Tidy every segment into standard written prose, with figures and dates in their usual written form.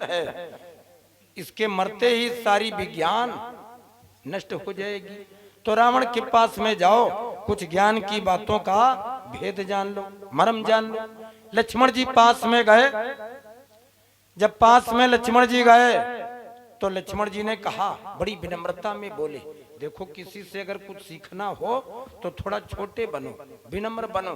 है, इसके मरते ही सारी विज्ञान नष्ट हो जाएगी। तो रावण के पास में जाओ, कुछ ज्ञान की बातों का भेद जान लो, मर्म जान लो। लक्ष्मण जी पास में गए। जब पास में लक्ष्मण जी गए तो लक्ष्मण जी ने कहा, बड़ी विनम्रता में बोले, देखो किसी से अगर कुछ सीखना हो तो थोड़ा छोटे बनो, विनम्र बनो।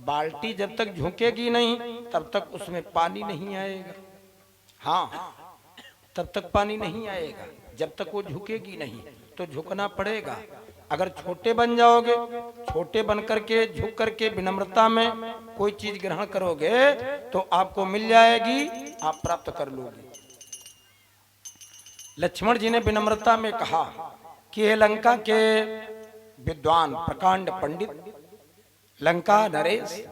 बाल्टी जब तक झुकेगी नहीं तब तक उसमें पानी नहीं आएगा। हाँ, तब तक पानी नहीं आएगा जब तक वो झुकेगी नहीं। तो झुकना पड़ेगा। अगर छोटे बन जाओगे, छोटे बन करके झुक करके विनम्रता में कोई चीज ग्रहण करोगे तो आपको मिल जाएगी, आप प्राप्त कर लोगे। लक्ष्मण जी ने विनम्रता में कहा कि ये लंका के विद्वान प्रकांड पंडित लंका नरेश,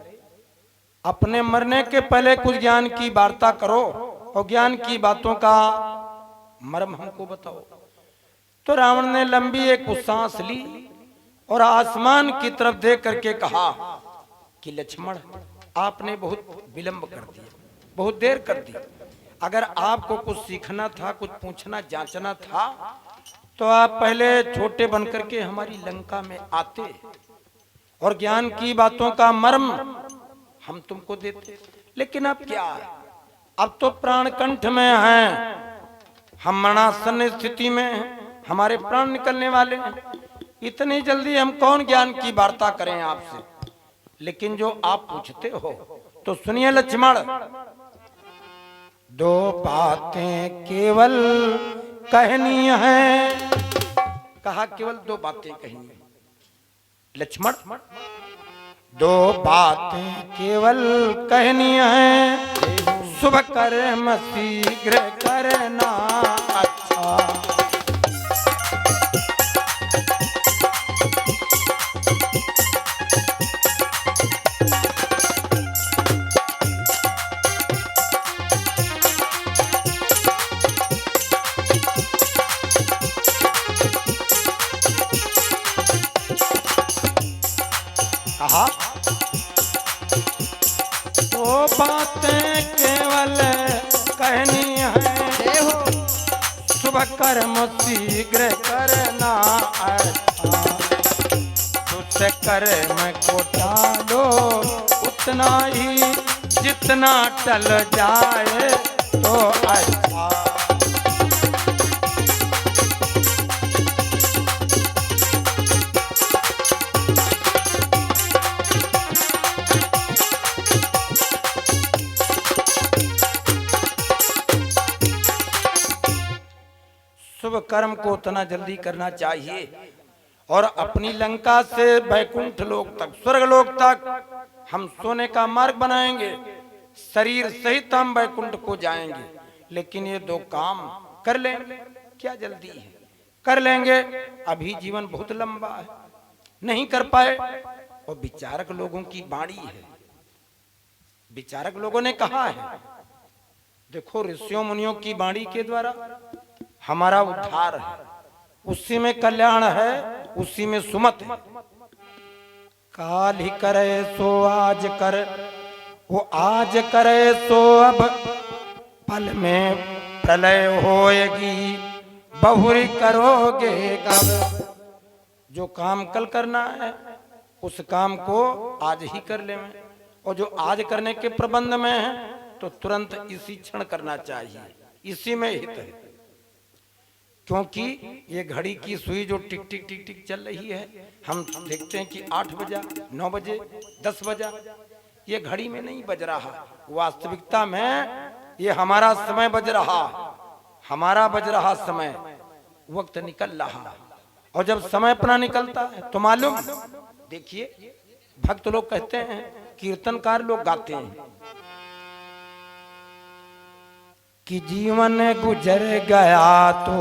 अपने मरने के पहले कुछ ज्ञान की वार्ता करो और ज्ञान की बातों का मर्म हमको बताओ। तो रावण ने लंबी एक सांस ली और आसमान की तरफ देख करके कहा कि लक्ष्मण, आपने बहुत विलंब कर दिया, बहुत देर कर दी। अगर आपको कुछ सीखना था, कुछ पूछना जांचना था तो आप पहले छोटे बन करके हमारी लंका में आते और ज्ञान की बातों का मर्म हम तुमको देते। लेकिन अब क्या है, अब तो प्राण कंठ में हैं, हम मरणासन स्थिति में हैं, हमारे प्राण निकलने वाले हैं। इतनी जल्दी हम कौन ज्ञान की वार्ता करें आपसे। लेकिन जो आप पूछते हो तो सुनिए लक्ष्मण, दो बातें केवल कहनी है। कहा केवल दो बातें कहनी है। लक्ष्मण, दो बातें केवल कहनी है, शुभ कर्म शीघ्र करना अच्छा। कहा तो बातें केवल कहनी है, शुभ कर्म शीघ्र करना अच्छा। तुझसे कर्म को टालो उतना ही जितना टल जाए तो अच्छा। शुभ कर्म को उतना जल्दी करना चाहिए और अपनी लंका से वैकुंठ लोक तक, स्वर्ग लोक तक हम सोने का मार्ग बनाएंगे, शरीर सहित हम वैकुंठ को जाएंगे। लेकिन ये दो काम कर लेंगे, क्या जल्दी है, कर लेंगे। अभी जीवन बहुत लंबा है, नहीं कर पाए। और विचारक लोगों की वाणी है, विचारक लोगों ने कहा है, देखो ऋषियों मुनियों की वाणी के द्वारा हमारा उद्धार है, उसी में कल्याण है, उसी में सुमत है। काल ही करे सो आज कर, वो आज करे सो अब, पल में प्रलय होएगी, बहुरी करोगे कब। जो काम कल करना है उस काम को आज ही कर ले, और जो आज करने के प्रबंध में है तो तुरंत इसी क्षण करना चाहिए, इसी में हित है। क्योंकि ये घड़ी की सुई जो टिक टिक टिक टिक चल रही है, हम देखते हैं कि 8 बजा, 9 बजे, 10 बजा, ये घड़ी में नहीं बज रहा। वास्तविकता में ये हमारा समय बज रहा, हमारा बज रहा समय, वक्त निकल रहा। और जब समय अपना निकलता है तो मालूम, देखिए भक्त लोग कहते हैं, कीर्तनकार लोग गाते हैं कि जीवन गुजर गया तो,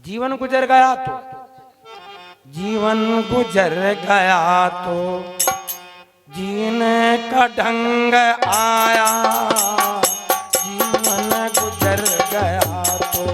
जीवन गुजर गया तो, जीवन गुजर गया तो जीने का ढंग आया, जीवन गुजर गया तो।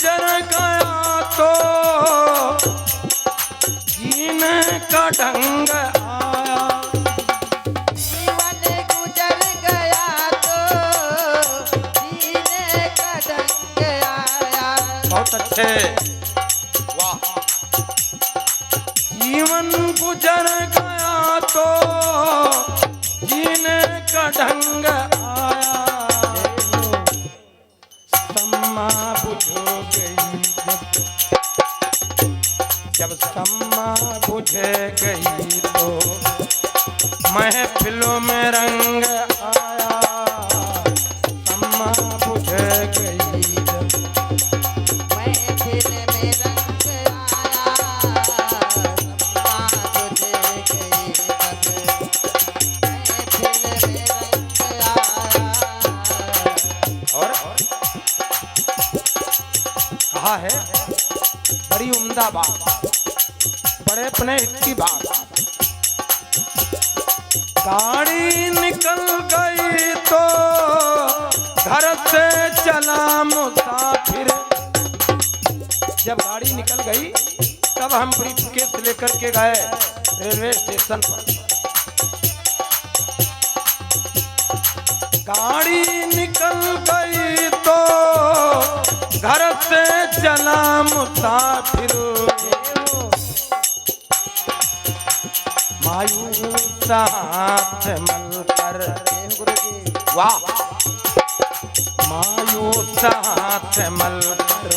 गुजर गया तो जीने का ढंग आया। जीवन गुजर गया तो जीने का ढंग आया। बहुत अच्छे, वाह। जीवन गुजर गया तो जीने का ढंग आया। सम्मा बुझो गई जब सम्मा बुझे गई तो महफिलों में रंग आया। सम्मा बुझे गई जब महफिल में रंग आया। सम्मा बुझे गई तब महफिल में रंग आया। और कहा है बड़ी उम्दा बात, बड़े अपने हित की बात। गाड़ी निकल गई तो घर से चला मुसाफिर। जब गाड़ी निकल गई तब हम ब्रीफकेस लेकर के गए रेलवे स्टेशन पर। गाड़ी निकल गई तो घर से चला मुसाफिर। मायूस हाथ मलकर, वाह, मायूस हाथ मलकर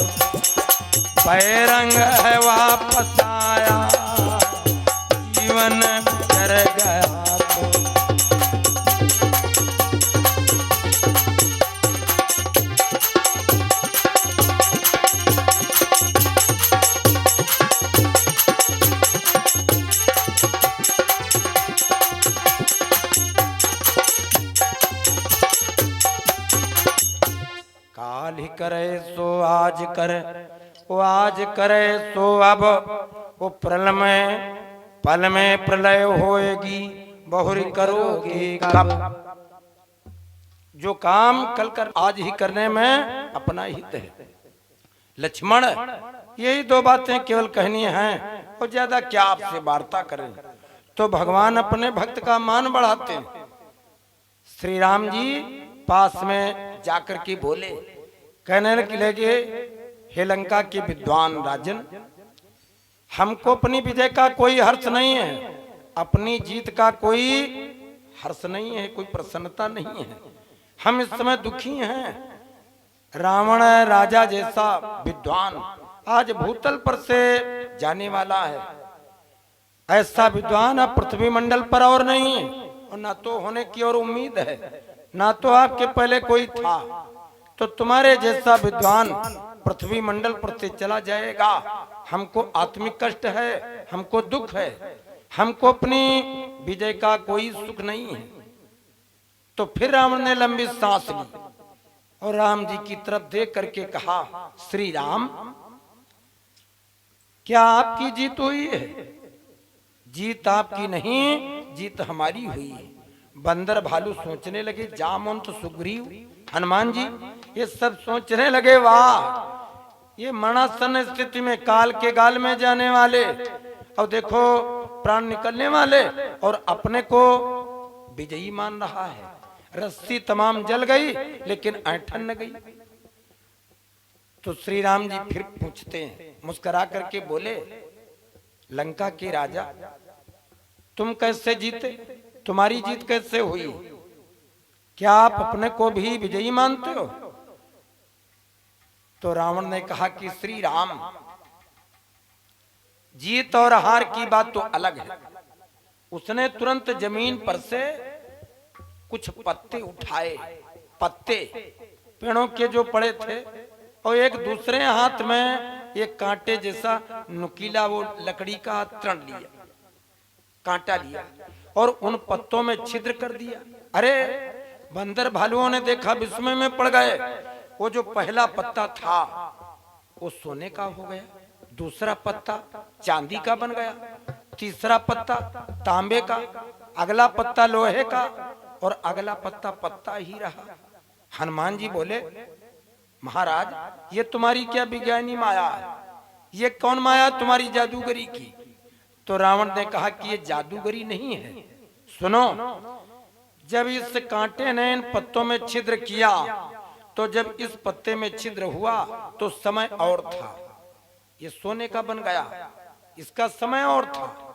बैरंग है वापस आया। जीवन गुजर गया तो काल ही करे सो आज करे, वो आज करे सो अब। वो पल में प्रलय होएगी, बहुरी करोगे कब। जो काम कल कर आज ही करने में अपना हित है। लक्ष्मण, यही दो बातें केवल कहनी हैं और ज्यादा क्या आपसे वार्ता करें। तो भगवान अपने भक्त का मान बढ़ाते हैं। श्री राम जी पास में जाकर के बोले, कहने लगे, हे लंका के विद्वान राजन, हमको अपनी विजय का कोई हर्ष नहीं है, अपनी जीत का कोई हर्ष नहीं है, कोई प्रसन्नता नहीं है। हम इस समय दुखी हैं। रावण राजा जैसा विद्वान आज भूतल पर से जाने वाला है। ऐसा विद्वान अब पृथ्वी मंडल पर और नहीं है, और ना तो होने की और उम्मीद है, ना तो आपके पहले कोई था। तो तुम्हारे जैसा विद्वान पृथ्वी मंडल पर से चला जाएगा। हमको आत्मिक कष्ट है, हमको दुख है, हमको अपनी विजय का कोई सुख नहीं है। तो फिर रावण ने लंबी सांस ली और राम जी की तरफ देख करके कहा, श्री राम, क्या आपकी जीत हुई है? जीत आपकी नहीं, जीत हमारी हुई है। बंदर भालू सोचने लगे, जामवंत सुग्रीव हनुमान जी ये सब सोचने लगे, वाह, ये मरणासन स्थिति में काल के गाल में जाने वाले, और देखो प्राण निकलने वाले, और अपने को विजयी मान रहा है। रस्सी तमाम जल गई लेकिन ऐंठन न गई। तो श्री राम जी फिर पूछते हैं, मुस्कुरा करके बोले, लंका के राजा, तुम कैसे जीते? तुम्हारी जीत कैसे हुई? क्या आप अपने को भी विजयी मानते हो? तो रावण ने कहा कि श्री राम, जीत और हार की बात तो अलग है। उसने तुरंत जमीन पर से कुछ पत्ते उठाए, पत्ते पेड़ों के जो पड़े थे, और एक दूसरे हाथ में एक कांटे जैसा नुकीला वो लकड़ी का तृण लिया, कांटा लिया, और उन पत्तों में छिद्र कर दिया। अरे बंदर भालुओं ने देखा, विस्मय में पड़ गए। वो जो पहला पत्ता था वो सोने का हो गया, दूसरा पत्ता चांदी का बन गया, तीसरा पत्ता तांबे का, अगला पत्ता लोहे का, और अगला पत्ता पत्ता ही रहा। हनुमान जी बोले, महाराज ये तुम्हारी क्या विज्ञानी माया है, ये कौन माया तुम्हारी जादूगरी की। तो रावण ने कहा कि ये जादूगरी नहीं है। सुनो, जब इस कांटे ने इन पत्तों में छिद्र किया तो जब इस पत्ते में छिद्र हुआ तो समय और था, ये सोने का बन गया, इसका समय और था।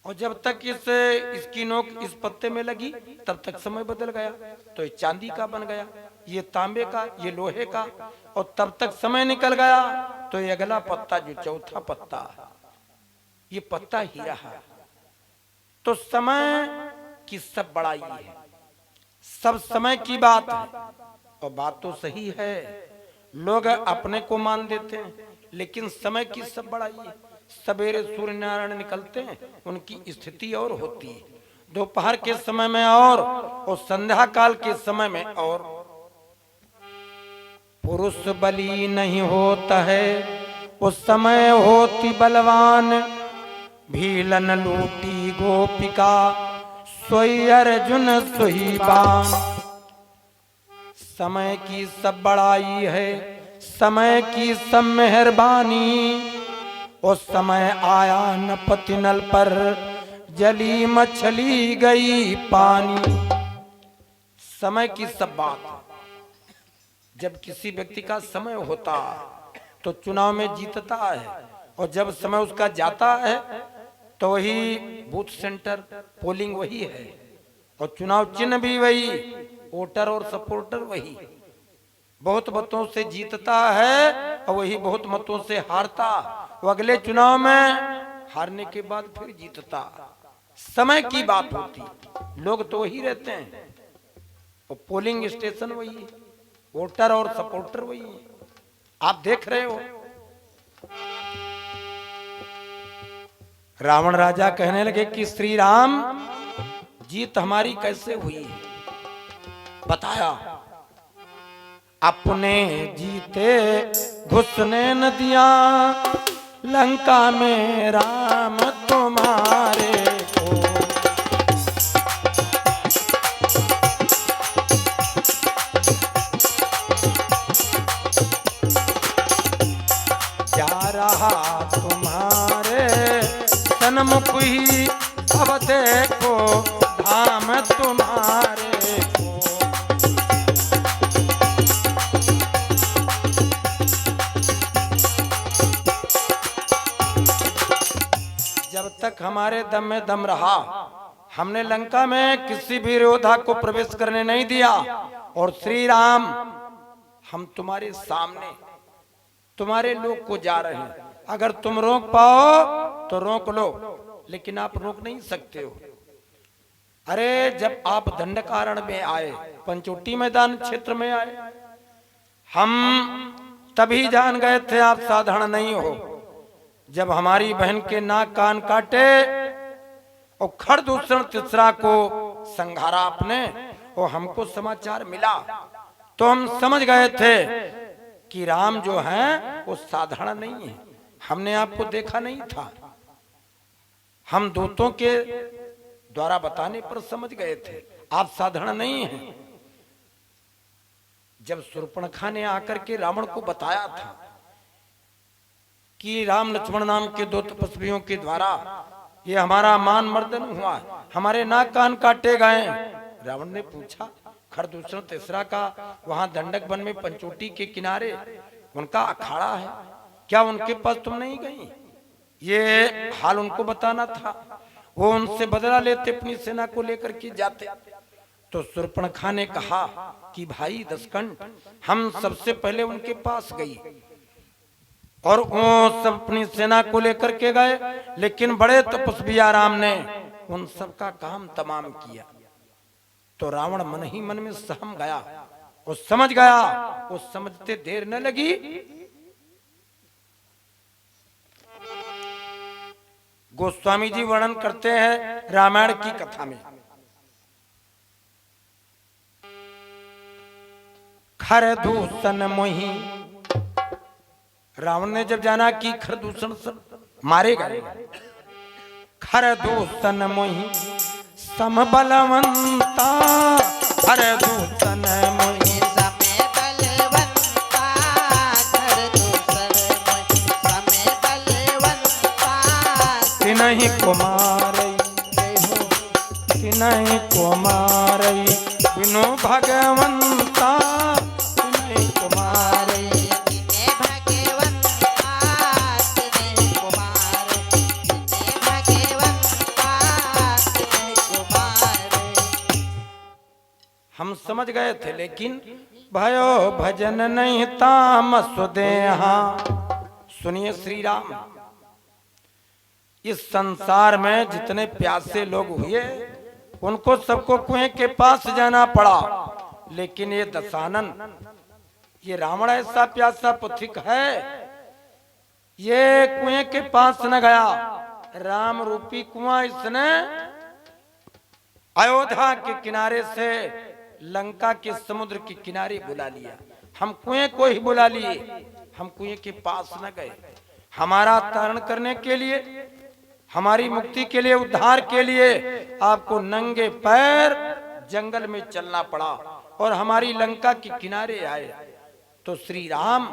और जब तक इसकी नोक इस पत्ते में लगी तब तक समय बदल गया, तो ये चांदी का बन गया, ये तांबे का, ये लोहे का। और तब तक समय निकल गया तो ये अगला पत्ता, जो चौथा पत्ता, ये पत्ता ही रहा। तो समय की सब बड़ाई है, सब समय की बात है। और बात तो सही है, लोग अपने को मान देते हैं, लेकिन समय की सब बड़ाई है। सवेरे सूर्य नारायण निकलते हैं, उनकी स्थिति और होती है, दोपहर के समय में और संध्या काल के समय में और। पुरुष बली नहीं होता है, उस समय होती बलवान, भीलन लूटी गोपिका, सोई अर्जुन सोई बाण। समय की सब बड़ाई है, समय की सब मेहरबानी, उस समय आया न पति नल पर, जली मछली गई पानी। समय की सब बात। जब किसी व्यक्ति का समय होता तो चुनाव में जीतता है, और जब समय उसका जाता है तो वही बूथ सेंटर पोलिंग वही है, और चुनाव चिन्ह भी वही, वोटर और सपोर्टर वही। बहुत मतों से जीतता है और वही बहुत मतों से हारता, वो अगले चुनाव में हारने के बाद फिर जीतता। समय की बात होती, लोग तो वही रहते हैं, और पोलिंग स्टेशन वही है, वोटर और सपोर्टर वही है। आप देख रहे हो, रावण राजा कहने लगे कि श्री राम, जीत हमारी कैसे हुई, बताया। अपने जीते घुसने न दिया, लंका में राम तुम्हारे को। जा रहा तुम्हारे सन्मुख ही, अब देखो धाम तुम्हारे को। जब तक हमारे दम में दम रहा, हमने लंका में किसी भी योद्धा को प्रवेश करने नहीं दिया। और श्री राम, हम तुम्हारे सामने, तुम्हारे लोग को जा रहे हैं, अगर तुम रोक पाओ तो रोक लो, लेकिन आप रोक नहीं सकते हो। अरे जब आप दंडकारण्य में आए, पंचवटी मैदान क्षेत्र में आए, हम तभी जान गए थे आप साधारण नहीं हो। जब हमारी बहन के नाक कान काटे और खरदूषण तीसरा को संघारा आपने, और हमको समाचार मिला, तो हम समझ गए थे कि राम जो हैं वो साधारण नहीं है। हमने आपको देखा नहीं था, हम दूतों के द्वारा बताने पर समझ गए थे आप साधारण नहीं हैं। जब शूर्पणखा ने आकर के रावण को बताया था कि राम लक्ष्मण नाम के दो तपस्वियों के द्वारा ये हमारा मान मर्दन हुआ, हमारे नाक कान काटे गए, रावण ने पूछा खरदूषण तीसरा का वहां दंडक वन में पंचोटी के किनारे उनका अखाड़ा है, क्या उनके पास तुम नहीं गई? ये हाल उनको बताना था, वो उनसे बदला लेते, अपनी सेना को लेकर के जाते। तो शूर्पणखा ने कहा कि भाई दशकंठ, हम सबसे पहले उनके पास गई और वो सब अपनी सेना को लेकर के गए, लेकिन बड़े तपस्वी राम ने उन सब का काम तमाम किया। तो रावण मन ही मन में सहम गया और समझ गया, वो समझते देर न लगी। गोस्वामी जी वर्णन करते हैं रामायण की कथा में, खरदूषण मोही, रावण ने जब जाना कि खरदूषण मारे गए, खरदूषण मोही समबलवंता, खरदूषण मोही समय बलवंता, तिनहि कुमारई तिनहि कुमारई बिनु भगवंता तिनहि कुमारई तिने भगवंता तिने कुमार तिने भगवंता तिने कुमार। हम समझ गए थे, लेकिन भयो भजन नहीं तामस देहा। सुनिए श्री राम, इस संसार में जितने प्यासे लोग हुए उनको सबको कुएं के पास जाना पड़ा, लेकिन ये दशानन, ये रावण ऐसा प्यासा पुथिक है, ये कुएं के पास न गया। राम रूपी कुआं इसने अयोध्या के किनारे से लंका के समुद्र के किनारे बुला लिया। हम कुएं को ही बुला लिए, हम कुएं के पास न गए। हमारा तारण करने के लिए, हमारी मुक्ति के लिए, उद्धार के लिए आपको नंगे पैर जंगल में चलना पड़ा और हमारी लंका के किनारे आए। तो श्री राम,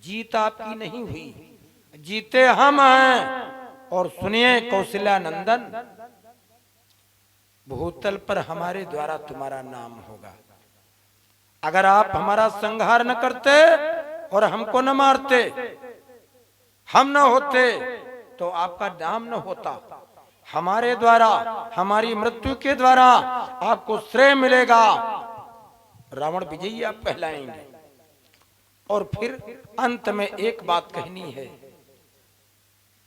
जीत आपकी नहीं हुई, जीते हम हैं। और सुनिए कौशल्या नंदन, भूतल पर हमारे द्वारा तुम्हारा नाम होगा। अगर आप हमारा संहार न करते और हमको न मारते, हम न होते, तो आपका नाम न होता। हमारे द्वारा, हमारी मृत्यु के द्वारा आपको श्रेय मिलेगा। रावण विजयी आप कहलाएंगे। और फिर अंत में एक बात कहनी है।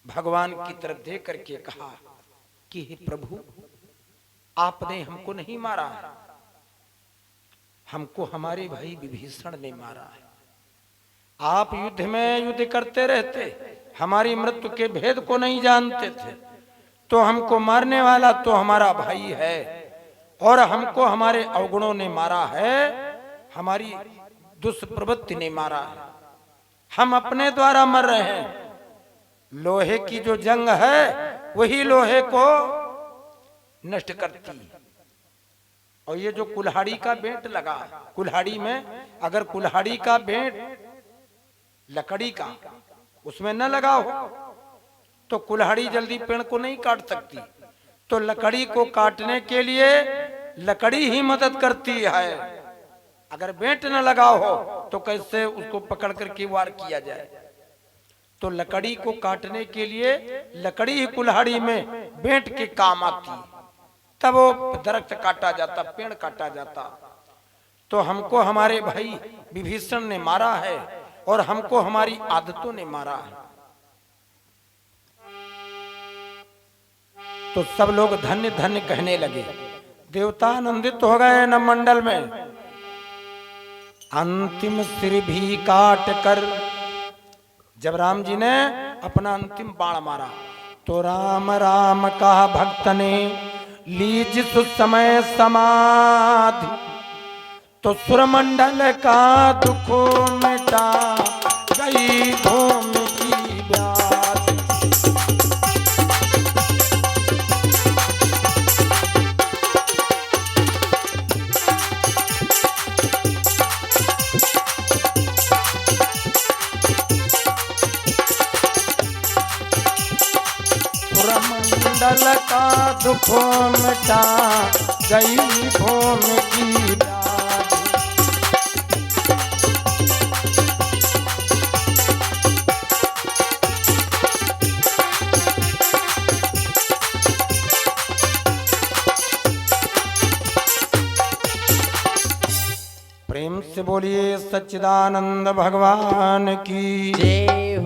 भगवान की तरफ देख करके कहा कि हे प्रभु, आपने हमको नहीं मारा है, हमको हमारे भाई विभीषण ने मारा है। आप युद्ध में युद्ध करते रहते, हमारी मृत्यु के भेद को नहीं जानते थे, तो हमको मारने वाला तो हमारा भाई है और हमको हमारे अवगुणों ने मारा है, हमारी दुष्प्रवृत्ति ने मारा है। हम अपने द्वारा मर रहे हैं। लोहे की जो जंग है वही लोहे को नष्ट करती है। और ये जो कुल्हाड़ी का बेंट लगा, कुल्हाड़ी में अगर कुल्हाड़ी का बेंट लकड़ी का उसमें न लगा हो तो कुल्हाड़ी जल्दी पेड़ को नहीं काट सकती। तो लकड़ी को काटने के लिए लकड़ी ही मदद करती है। अगर बेंट न लगा हो तो कैसे उसको पकड़ करके वार किया जाए। तो लकड़ी को काटने के लिए लकड़ी ही कुल्हाड़ी में बेंट के काम आती, तब वो दरख्त काटा जाता, पेड़ काटा जाता। तो हमको हमारे भाई विभीषण ने मारा है और हमको हमारी आदतों ने मारा है। तो सब लोग धन्य धन्य कहने लगे। देवता आनंदित हो गए न मंडल में। अंतिम सिर भी काट कर जब राम जी ने अपना अंतिम बाण मारा तो राम राम कहा भक्त ने लीज सुस समय समाधि। तो सुरमंडल का दुख मिटा गई भूमि की व्याधि। सुरमंडल का दुख मिटा गई भूमि की व्याधि। प्रेम से बोलिए सच्चिदानंद भगवान की जय।